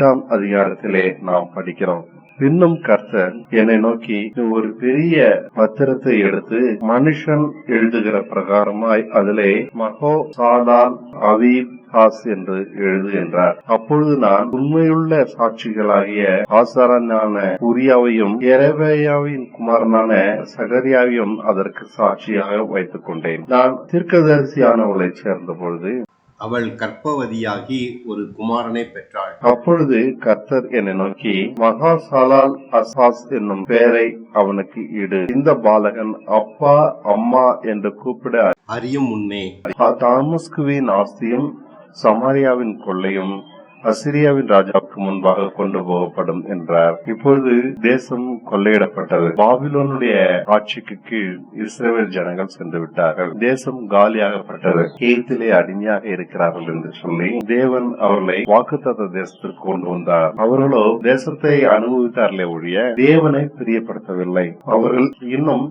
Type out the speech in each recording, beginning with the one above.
8ஆம் அதிகாரத்திலே நாம் படிக்கிறோம். இன்னும் கர்த்தர் என்னை நோக்கி ஒரு பெரிய பத்திரத்தை எடுத்து மனுஷன் எழுதுகிற பிரகாரமாய் அதிலே மகோசாதால் அவிபாஸ் என்று எழுது என்றார். அப்பொழுது நான் உண்மையுள்ள சாட்சிகளாகிய ஆசாரனான உரியாவையும் எரேமியாவின் குமாரனான சகரியாவையும் அதற்கு சாட்சியாக வைத்துக் கொண்டேன். நான் தீர்க்கதரிசியானவளை சேர்ந்த பொழுது அவள் கர்ப்பவதியாகி ஒரு குமாரனை பெற்றாள். அப்பொழுது கர்த்தர் என்னை நோக்கி மகாசாலால் அசாஸ் என்னும் பெயரை அவனுக்கு இடு. இந்த பாலகன் அப்பா அம்மா என்று கூப்பிட அறியும் முன்னே தாமஸ்குவின் ஆஸ்தியும் சமாரியாவின் கொள்ளையும் அசிரியாவின் ராஜாவுக்கு முன்பாக கொண்டு போகப்படும் என்றார். இப்பொழுது தேசம் கொள்ளையிடப்பட்டது. பாபிலோனுடைய ஆட்சிக்கு கீழ் இஸ்ரவேல் ஜனங்கள் சென்று விட்டார்கள். தேசம் காலியாகப்பட்டது. எகிப்திலே அடிமையாக இருக்கிறார்கள் என்று சொல்லி தேவன் அவர்களை வாக்குத்தத்த தேசத்திற்கு கொண்டு வந்தார். அவர்களோ தேசத்தை அனுபவித்தார்களே ஒழிய தேவனை பிரியப்படுத்தவில்லை. அவர்கள் இன்னும்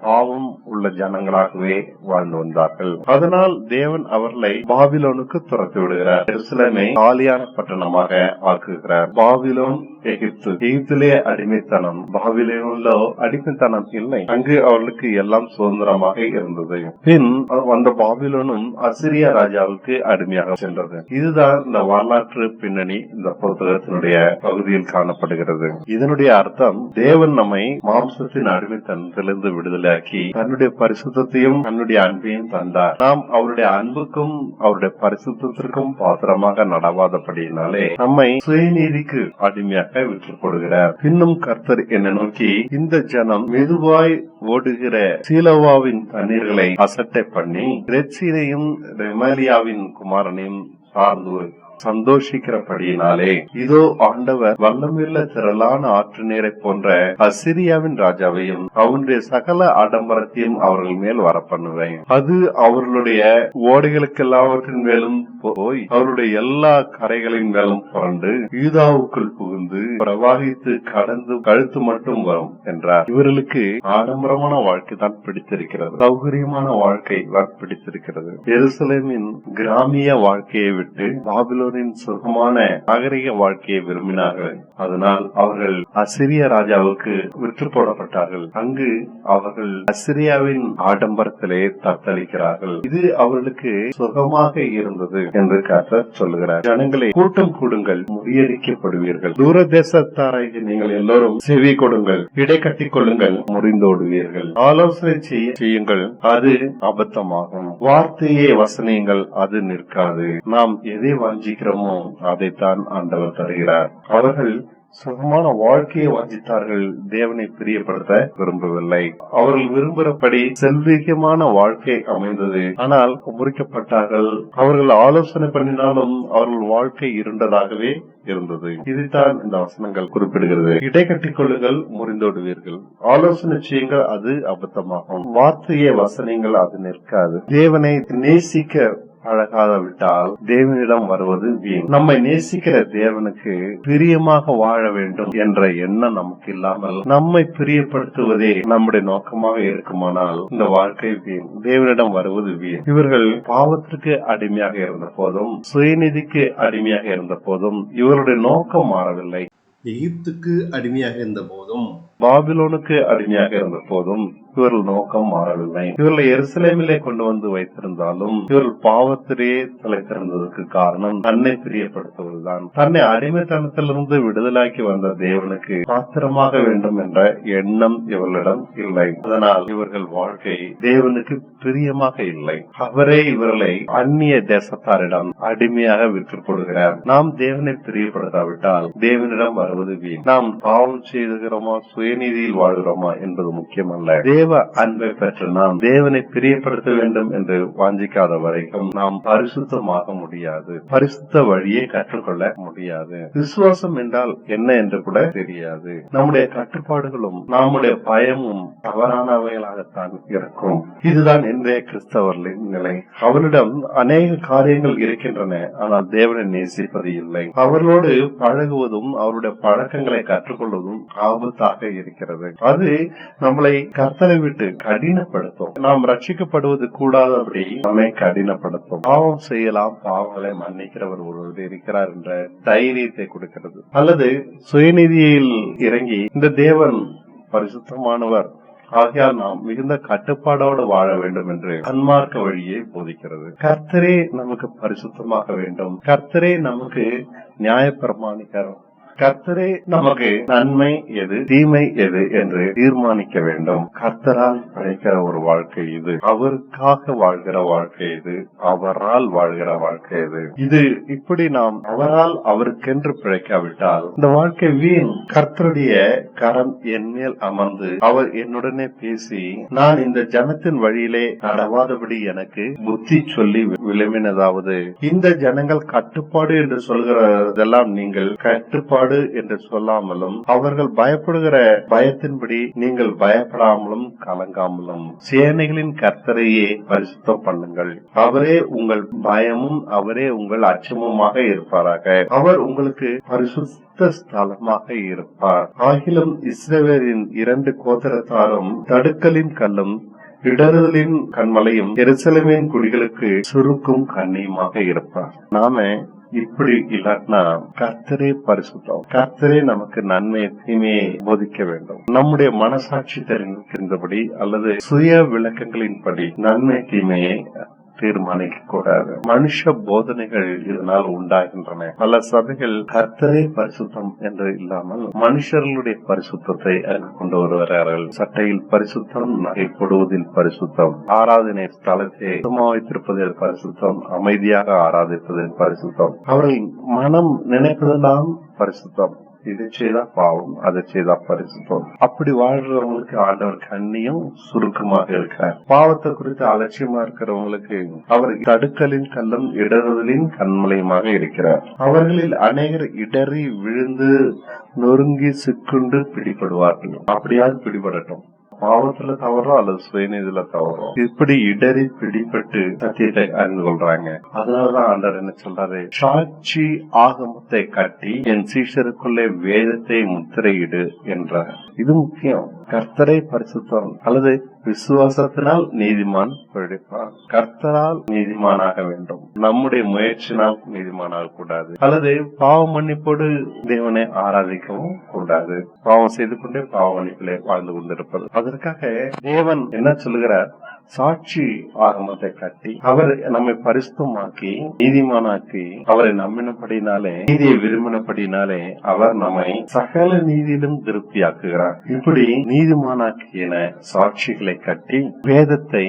பாவம் உள்ள ஜனங்களாகவே வாழ்ந்து வந்தார்கள். அதனால் தேவன் அவர்களை பாபிலோனுக்கு துரத்தி விடுகிறார். எருசலேமை காலியான பட்டணமாக ஆக்குகிறார். பாபிலோன் எகிப்திலே அடிமைத்தனம், பாபிலோனிலோ அடிமைத்தனம் இல்லை. அங்கு அவர்களுக்கு எல்லாம் சுதந்திரமாக இருந்தது. பின் அந்த பாபிலோனும் அசிரியா ராஜாவுக்கு அடிமையாக சென்றது. இதுதான் இந்த வரலாற்று பின்னணி இந்த புத்தகத்தினுடைய பகுதியில் காணப்படுகிறது. இதனுடைய அர்த்தம் தேவன் நம்மை மாம்சத்தின் அடிமைத்தனத்திலிருந்து விடுதலை தன்னுடைய பரிசுத்தையும் தன்னுடைய அன்பையும் தந்தார். நாம் அவருடைய அன்புக்கும் அவருடைய பரிசுத்திற்கும் பாத்திரமாக நடவாதபடியினாலே நம்மை சுயநீதிக்கு அடிமையாக விற்றுக் கொடுக்கிறார். இன்னும் கர்த்தர் என்னை நோக்கி இந்த ஜனம் மெதுவாய் ஓடுகிற சீலோவாவின் தண்ணீர்களை அசட்டை பண்ணி ரெத்சீனையும் ரெமலியாவின் குமாரனையும் சார்ந்து சந்தோஷிக்கிறபடியினாலே இதோ ஆண்டவர் வல்லமுள்ள திரளான ஆற்று நீரை போன்ற அசிரியாவின் ராஜாவையும் அவனுடைய சகல ஆடம்பரத்தையும் அவர்கள் மேல் வர பண்ணுவேன். அது அவர்களுடைய ஓடைகளுக்கு எல்லாவற்றின் மேலும் போய் அவருடைய எல்லா கரைகளின் மேலும் புரண்டு யூதாவுக்குள் புகுந்து பிரவாகித்து கடந்து கழுத்து மட்டும் வரும் என்றார். இவர்களுக்கு ஆடம்பரமான வாழ்க்கை தான் பிடித்திருக்கிறது. சௌகரியமான வாழ்க்கை தான் பிடித்திருக்கிறது. எருசலேமின் கிராமிய வாழ்க்கையை விட்டு பாபிலோனின் சுகமான நாகரிக வாழ்க்கையை விரும்பினார்கள். அதனால் அவர்கள் அசிரிய ராஜாவுக்கு விற்று போடப்பட்டார்கள். அங்கு அவர்கள் அசிரியாவின் ஆடம்பரத்திலே தத்தளிக்கிறார்கள். இது அவர்களுக்கு சுகமாக இருந்தது என்று கர்த்தர் சொல்லுகிறார். ஜனங்களை கூட்டம் கூடுங்கள், முறியடிக்கப்படுவீர்கள். தூர தேசத்தாராகி நீங்கள் எல்லோரும் செவி கொடுங்கள், இடை கட்டிக் கொள்ளுங்கள், முறிந்தோடுவீர்கள். ஆலோசனை செய்யுங்கள், அது அபத்தமாகும். வார்த்தையே வசனியுங்கள், அது நிற்காது. நாம் எதை வாஞ்சிக்கிறோமோ அதைத்தான் ஆண்டவர் தருகிறார். அவர்கள் சுகமான வாழ்க்கையை வாஞ்சித்தார்கள், தேவனை பிரியப்படுத்த விரும்பவில்லை. அவர்கள் விரும்புகிறபடி செல்வீகமான வாழ்க்கை அமைந்தது, ஆனால் முறிக்கப்பட்டார்கள். அவர்கள் ஆலோசனை பண்ணினாலும் அவர்கள் வாழ்க்கை இருண்டதாகவே இருந்தது. இதுதான் இந்த வசனங்கள் குறிப்பிடுகிறது. இடை கட்டிக் கொள்ளுங்கள், முறிந்தோடுவீர்கள். ஆலோசனை செய்யுங்கள், அது அபத்தமாகும். வார்த்தையை வசனங்கள், அது நிற்காது. தேவனை நேசிக்க அழகாத விட்டால் தேவனிடம் வருவது வீண். நம்மை நேசிக்கிற தேவனுக்கு பிரியமாக வாழ வேண்டும் என்ற எண்ணம் நமக்கு இல்லாமல் நம்மை பிரியப்படுத்துவதே நம்முடைய நோக்கமாக இருக்குமானால் இந்த வாழ்க்கை வீண். தேவனிடம் வருவது வீண். இவர்கள் பாவத்திற்கு அடிமையாக இருந்த போதும் சுயநிதிக்கு அடிமையாக இருந்த போதும் இவருடைய நோக்கம் மாறவில்லை. எகிப்துக்கு அடிமையாக இருந்த போதும் பாபிலோனுக்கு அடிமையாக இருந்த போதும் இவர்கள் நோக்கம் மாறவில்லை. இவர்களை எருசலேமிலே கொண்டு வந்து வைத்திருந்தாலும் இவர்கள் பாவத்திலே தலைத்திருந்ததற்கு காரணம் தன்னை பிரியப்படுத்துவதுதான். தன்னை அடிமைத்தனத்திலிருந்து விடுதலாக்கி வந்த தேவனுக்கு பாத்திரமாக வேண்டும் என்ற எண்ணம் இவர்களிடம் இல்லை. அதனால் இவர்கள் வாழ்க்கை தேவனுக்கு பிரியமாக இல்லை. அவரே இவர்களை அந்நிய தேசத்தாரிடம் அடிமையாக விற்று கொடுக்கிறார். நாம் தேவனை பிரியப்படுத்தாவிட்டால் தேவனிடம் வருவது வீண். நாம் பாவம் செய்துகிறோமா, சுயநீதியில் வாழ்கிறோமா என்பது முக்கியமல்ல. தேவ அன்பை பெற்று நாம் தேவனை பிரியப்படுத்த வேண்டும் என்று வாஞ்சிக்காத வரைக்கும் நாம் பரிசுத்தமாக முடியாது. பரிசுத்த வழியை கற்றுக்கொள்ள முடியாது. விசுவாசம் என்றால் என்ன என்று கூட தெரியாது. நம்முடைய கட்டுப்பாடுகளும் நம்முடைய பயமும் தவறானவைகளாகத்தான் இருக்கும். இதுதான் இன்றைய கிறிஸ்தவர்களின் நிலை. அவரிடம் அநேக காரியங்கள் இருக்கின்றன, ஆனால் தேவனை நேசிப்பது இல்லை. அவர்களோடு பழகுவதும் அவருடைய பழக்கங்களை கற்றுக்கொள்வதும் ஆபத்தாக இருக்கிறது. அது நம்மளை கர்த்தரை விட்டு கடினப்படுத்தும். நாம் ரட்சிக்கப்படுவது கூடாதபடி நம்மை கடினப்படுத்தும். பாவம் செய்யலாம், பாவங்களை மன்னிக்கிறவர் ஒருவர் இருக்கிறார் என்ற தைரியத்தை கொடுக்கிறது. அல்லது சுயநீதியில் இறங்கி இந்த தேவன் பரிசுத்தமானவர், ஆகையால் நாம் மிகுந்த கட்டுப்பாடோடு வாழ வேண்டும் என்று அன்மார்க்க வழியை போதிக்கிறது. கர்த்தரே நமக்கு பரிசுத்தமாக வேண்டும், கர்த்தரே நமக்கு நியாயப்பிரமாணிக்கர், கர்த்தரே நமக்கு நன்மை எது தீமை எது என்று தீர்மானிக்க வேண்டும். கர்த்தரால் பிழைக்கிற ஒரு வாழ்க்கை இது, அவருக்காக வாழ்கிற வாழ்க்கை இது, அவரால் வாழ்கிற வாழ்க்கை இது. இது இப்படி நாம் அவரால் அவருக்கென்று பிழைக்காவிட்டால் இந்த வாழ்க்கை வீண். கர்த்தருடைய கரம் என் மேல் அமர்ந்து அவர் என்னுடனே பேசி, நான் இந்த ஜனத்தின் வழியிலே நடவாதபடி எனக்கு புத்தி சொல்லி விளம்பினதாவது, இந்த ஜனங்கள் கட்டுப்பாடு என்று சொல்கிறதெல்லாம் நீங்கள் கட்டுப்பாடு என்று சொல்லாமலும், அவர்கள் பயப்படுகிற பயத்தின்படி நீங்கள் பயப்படாமலும் கலங்காமலும் சேனைகளின் கர்த்தரையே பரிசுத்தம் பண்ணுங்கள். அவரே உங்கள் பயமும் அவரே உங்கள் அச்சமுமாக இருப்பாராக. அவர் உங்களுக்கு பரிசுத்த ஸ்தலமாக இருப்பார். ஆகிலும் இஸ்ரவேலின் 2 கோத்திரத்தாரும் தடுக்கலின் கல்லும் இடறுதலின் கண்மலையும் எருசலேமின் குடிகளுக்கு சுருக்கும் கண்ணியுமாக இருப்பார். நாம இப்படி இல்லாட்டினா கர்த்தரே பரிசுத்தம், கர்த்தரே நமக்கு நன்மை தீமையை போதிக்க வேண்டும். நம்முடைய மனசாட்சி தெரிந்திருந்தபடி அல்லது சுய விளக்கங்களின்படி நன்மை தீமையை தீர்மானிக்க கூடாது. மனுஷ போதனைகள் இதனால் உண்டாகின்றன. பல சபைகள் கர்த்தரே பரிசுத்தம் என்று இல்லாமல் மனுஷர்களுடைய பரிசுத்தத்தை கொண்டு வருகிறார்கள். சட்டையில் பரிசுத்தம், நகை போடுவதில் பரிசுத்தம், ஆராதனை ஸ்தலத்தை சுத்தமாக வைத்திருப்பதில் பரிசுத்தம், அமைதியாக ஆராதிப்பதில் பரிசுத்தம், அவர்கள் மனம் நினைப்பதெல்லாம் பரிசுத்தம். இதை செய்தா பாவம், அதை செய்தா பரிசுத்தம். அப்படி வாழ்றவங்களுக்கு ஆண்டவர் கண்ணியும் சுருக்கமாக இருக்கிறார். பாவத்தை குறித்து அலட்சியமா இருக்கிறவங்களுக்கு அவர் தடுக்கலின் கல்லும் இடறுதலின் கண்மலையுமாக இருக்கிறார். அவர்களில் அநேகர் இடறி விழுந்து நொறுங்கி சிக்குண்டு பிடிபடுவார்கள். அப்படியாவது பிடிபடட்டும். பாவத்துல தவறோ அல்லது சுயநீதியில தவறோ இப்படி இடறி பிடிபட்டு சத்தியத்தை அறிந்து கொள்றாங்க. அதனாலதான் ஆண்டவர் என்ன சொல்றாரு, சாட்சி ஆகமத்தை கட்டி என் சீஷருக்குள்ளே வேதத்தை முத்திரையிடு என்றார். இது முக்கியம். கர்த்தரை பரிசுத்தம் அல்லது விசுவாசத்தினால் நீதிமான் பிழைப்பார். கர்த்தரால் நீதிமானாக வேண்டும். நம்முடைய முயற்சினால் நீதிமானாக கூடாது. அல்லது பாவ மன்னிப்போடு தேவனை ஆராதிக்கவும் கூடாது. பாவம் செய்து கொண்டே பாவ மன்னிப்பிலே வாழ்ந்து கொண்டிருப்பது. அதற்காக தேவன் என்ன சொல்லுகிறார், சாட்சி ஆகமத்தை கட்டி அவர் நம்மை பரிசுத்தமாக்கி நீதிமானாக்கி அவரை நம்பினபடினாலே, நீதியை விரும்பினபடினாலே அவர் நம்மை சகல நீதியிலும் திருப்தியாக்குகிறார். இப்படி நீதிமானாக்கின சாட்சிகளை கட்டி வேதத்தை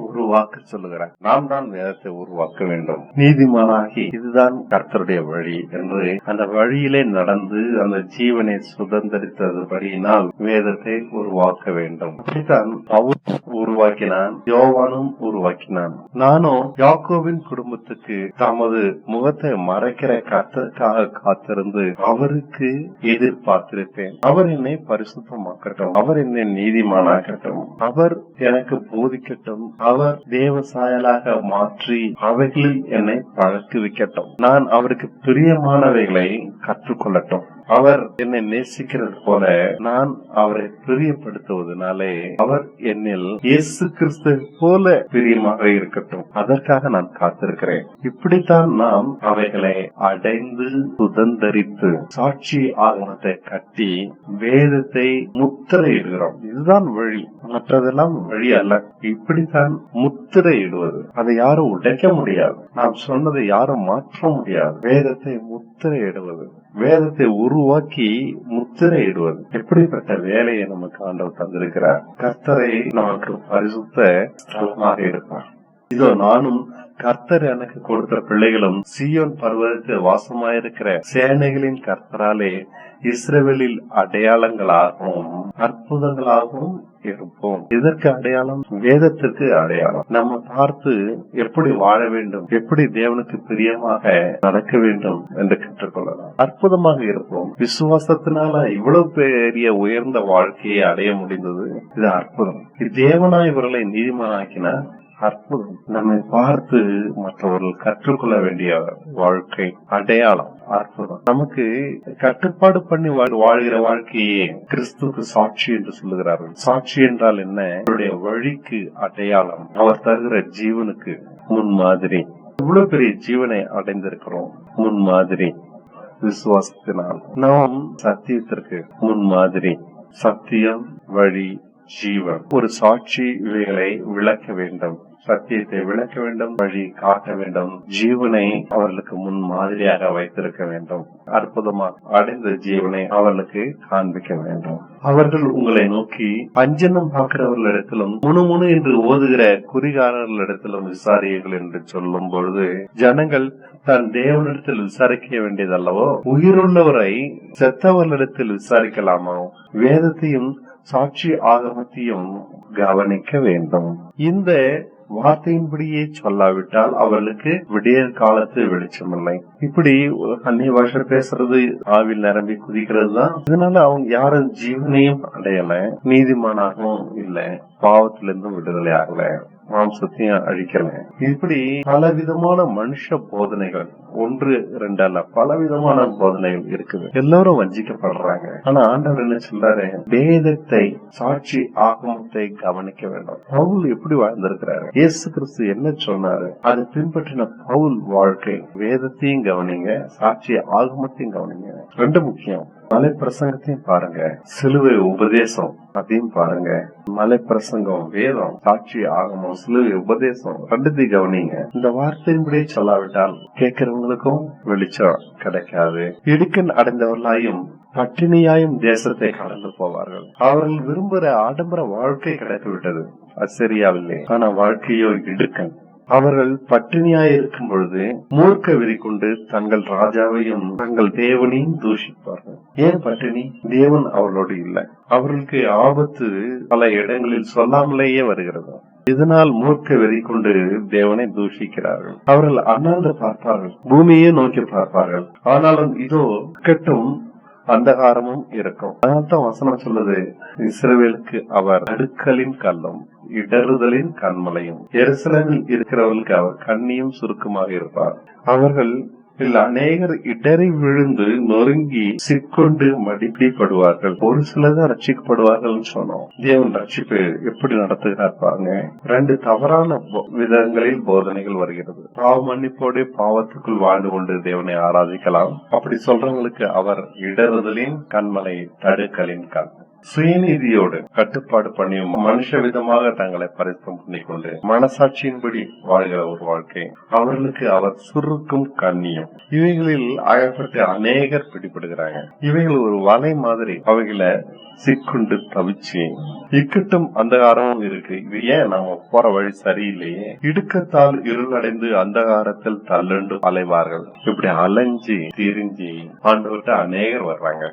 உருவாக்க சொல்லுகிறார். நாம் தான் வேதத்தை உருவாக்க வேண்டும். நீதிமானாகி இதுதான் கர்த்தருடைய வழி என்று அந்த வழியிலே நடந்து அந்த ஜீவனை சுதந்திரித்ததுபடியினால் வேதத்தை உருவாக்க வேண்டும். அப்படித்தான் பவுல் உருவாக்கினான், யோவானும் உருவாக்கினான். நானும் யாக்கோபின் குடும்பத்துக்கு தமது முகத்தை மறைக்கிற கர்த்தருக்காக காத்திருந்து அவருக்கு எதிர்பார்த்திருப்பேன். அவர் என்னை பரிசுத்தமாக்கட்டும், அவர் என்னை நீதிமானாக்கட்டும், அவர் எனக்கு போதிக்கட்டும், அவர் தேவ சாயலாக மாற்றி அவைகளில் என்னை பழக்குவிக்கட்டும், நான் அவருக்கு பிரியமானவைகளை கற்றுக்கொள்ளட்டும். அவர் என்னை நேசிக்கிறது போல நான் அவரை பிரியப்படுத்துவதனாலே அவர் என்னில் இயேசு கிறிஸ்து போல பிரியமாக இருக்கட்டும். அதற்காக நான் காத்திருக்கிறேன். இப்படித்தான் நாம் அவைகளை அடைந்து சுதந்தரித்து சாட்சி ஆகமத்தை கட்டி வேதத்தை முத்திரையிடுகிறோம். இதுதான் வழி, மற்றதெல்லாம் வழி அல்ல. இப்படித்தான் முத்திரையிடுவது. அதை யாரும் உடைக்க முடியாது, நாம் சொன்னதை யாரும் மாற்ற முடியாது. வேதத்தை முத்திரையிடுவது, வேதத்தை உருவாக்கி முத்திரையிடுவது. எப்படிப்பட்ட வேலையை நமக்கு ஆண்டவர் தந்திருக்கிறார். கர்த்தரை நமக்கு பரிசுத்த ஸ்தலமாக இருப்பார். இதோ நானும் கர்த்தர் எனக்கு கொடுத்த பிள்ளைகளும் சீயோன் பர்வதத்தில் வாசமாயிருக்கிற சேனைகளின் கர்த்தராலே இஸ்ரவேலில் அடையாளங்களாகவும் அற்புதங்களாகவும் இருப்போம். இதற்கு அடையாளம் வேதத்திற்கு அடையாளம். நம்ம பார்த்து எப்படி வாழ வேண்டும், எப்படி தேவனுக்கு பிரியமாக நடக்க வேண்டும் என்று கற்றுக்கொள்ளலாம். அற்புதமாக இருப்போம். விசுவாசத்தினால இவ்வளவு பெரிய உயர்ந்த வாழ்க்கையை அடைய முடிந்தது. இது அற்புதம். தேவனா இவர்களை நீதிமானாக்கினார். அற்புதம். நம்மை பார்த்து மற்றவர்கள் கற்றுக்கொள்ள வேண்டிய வாழ்க்கை அடையாளம். அற்புதம். நமக்கு கட்டுப்பாடு பண்ணி வாழ்கிற வாழ்க்கையே கிறிஸ்துவுக்கு சாட்சி என்று சொல்லுகிறார்கள். சாட்சி என்றால் என்ன? அவருடைய வழிக்கு அடையாளம், அவர் தருகிற ஜீவனுக்கு முன்மாதிரி. இவ்வளவு பெரிய ஜீவனை அடைந்திருக்கிறோம். முன்மாதிரி விசுவாசத்தினால். நாம் சத்தியத்திற்கு முன்மாதிரி. சத்தியம், வழி, ஜீவன். ஒரு சாட்சி இவைகளை விளக்க வேண்டும். சத்தியத்தை விளக்க வேண்டும், வழி காட்ட வேண்டும், ஜீவனை அவர்களுக்கு முன் மாதிரியாக வைத்திருக்க வேண்டும். அற்புதமாக அடைந்த ஜீவனை அவர்களுக்கு காண்பிக்க வேண்டும். அவர்கள் உங்களை நோக்கி அஞ்சனம் பார்க்கிறவர்களிடத்திலும் முணுமுணு என்று ஓதுகிற குறிகாரர்களிடத்திலும் விசாரியுங்கள் என்று சொல்லும் பொழுது, ஜனங்கள் தன் தேவனிடத்தில் விசாரிக்க வேண்டியதல்லவோ, உயிருள்ளவரை செத்தவர்களிடத்தில் விசாரிக்கலாமோ? வேதத்தையும் சாட்சி ஆகமத்தையும் கவனிக்க வேண்டும். இந்த வார்த்தையின்படியே சொல்லாவிட்டால் அவர்களுக்கு விடியற் காலத்து வெளிச்சமில்லை. இப்படி அந்நிய பாஷை பேசுறது, ஆவில் நிரம்பி குதிக்கிறது தான். இதனால அவங்க யாரும் ஜீவனையும் அடையல, நீதிமானாகவும் இல்ல, பாவத்திலிருந்தும் விடுதலை ஆகல, மாம்சத்தையும் அழிக்கல. இப்படி பலவிதமான மனுஷ போதனைகள், ஒன்று இரண்டு அல்ல, பலவிதமான போதனைகள் இருக்குது. எல்லாரும் வஞ்சிக்கப்படுறாங்க. ஆனா ஆண்டவர் என்ன சொல்றாரு? வேதத்தை, சாட்சி ஆகமத்தை கவனிக்க வேண்டும். பவுல் எப்படி வாழ்ந்திருக்கிறாரு? இயேசு கிறிஸ்து என்ன சொன்னாரு? அதை பின்பற்றின பவுல் வாழ்க்கை. வேதத்தையும் கவனிங்க, சாட்சி ஆகமத்தையும் கவனிங்க. ரெண்டு முக்கியம். மலை பிரசங்கத்தையும் பாருங்க, சிலுவை உபதேசம் அதையும் பாருங்க. மலை பிரசங்கம் வேதம், சாட்சி ஆகமம், சிலுவை உபதேசம் ரெண்டுத்தையும் கவனிங்க. இந்த வார்த்தையின்படியே சொல்லாவிட்டால் கேட்கிறவங்களுக்கும் வெளிச்சம் கிடைக்காது. இடுக்கன் அடைந்தவர்களாயும் பட்டினியாயும் தேசத்தை கடந்து போவார்கள். அவர்கள் விரும்புகிற ஆடம்பர வாழ்க்கை கிடைத்து விட்டது அசரியாவில்லை, ஆனா வாழ்க்கையோ இடுக்கன். அவர்கள் பட்டினியாய் இருக்கும் பொழுது மூர்க்க வெறி கொண்டு தங்கள் ராஜாவையும் தங்கள் தேவனையும் தூஷிப்பார்கள். ஏன் பட்டினி? தேவன் அவர்களோடு இல்லை. அவர்களுக்கு ஆபத்து பல இடங்களில் சொல்லாமலேயே வருகிறது. இதனால் மூர்க்க வெறி கொண்டு தேவனை தூஷிக்கிறார்கள். அவர்கள் அண்ணாந்து பார்ப்பார்கள், பூமியே நோக்கி பார்ப்பார்கள், ஆனாலும் இதோ கட்டும் அந்தகாரமும் இருக்கும். அதனால்தான் வசனம் சொல்லுது, இஸ்ரவேலுக்கு அவர் அடுக்கலின் கல்லும் இடறுதலின் கண்மலையும், எருசலேமில் இருக்கிறவர்களுக்கு அவர் கண்ணியும் சுருக்கமாக இருப்பார். அவர்கள் அநேகர் இடறி விழுந்து நொறுங்கி சிக்கொண்டு மடிப்பிடுவார்கள். ஒரு சிலதான் ரட்சிக்கப்படுவார்கள் சொன்னோம். தேவன் ரட்சிப்பு எப்படி நடத்துகிறார் பாருங்க. ரெண்டு தவறான விதங்களில் போதனைகள் வருகிறது. பாவ மன்னிப்போடு பாவத்துக்குள் வாழ்ந்து கொண்டு தேவனை ஆராதிக்கலாம். அப்படி சொல்றவங்களுக்கு அவர் இடறுதலின் கண்மலை, தடுக்கலின் கண். சுயநீதியோடு கட்டுப்பாடு பண்ணி மனுஷ விதமாக தங்களை பரிசுத்தம் பண்ணிக்கொண்டு மனசாட்சியின்படி வாழ்கிற ஒரு வாழ்க்கை. அவர்களுக்கு அவர் சுருக்கும் கண்ணியும். இவைகளில் ஆகப்பட்டு அநேகர் பிடிபடுகிறாங்க. இவைகள் ஒரு வலை மாதிரி. அவைகளை சிக்குண்டு தவிச்சு இக்கட்டும் அந்தகாரமும் இருக்கு. இது ஏன் நாம போற வழி சரியில்லையே? இடுக்கத்தால் இருளடைந்து அந்தகாரத்தில் தள்ளுண்டு அலைவார்கள். இப்படி அலைஞ்சி திரிஞ்சி ஆண்டவர்கிட்ட அநேகர் வர்றாங்க.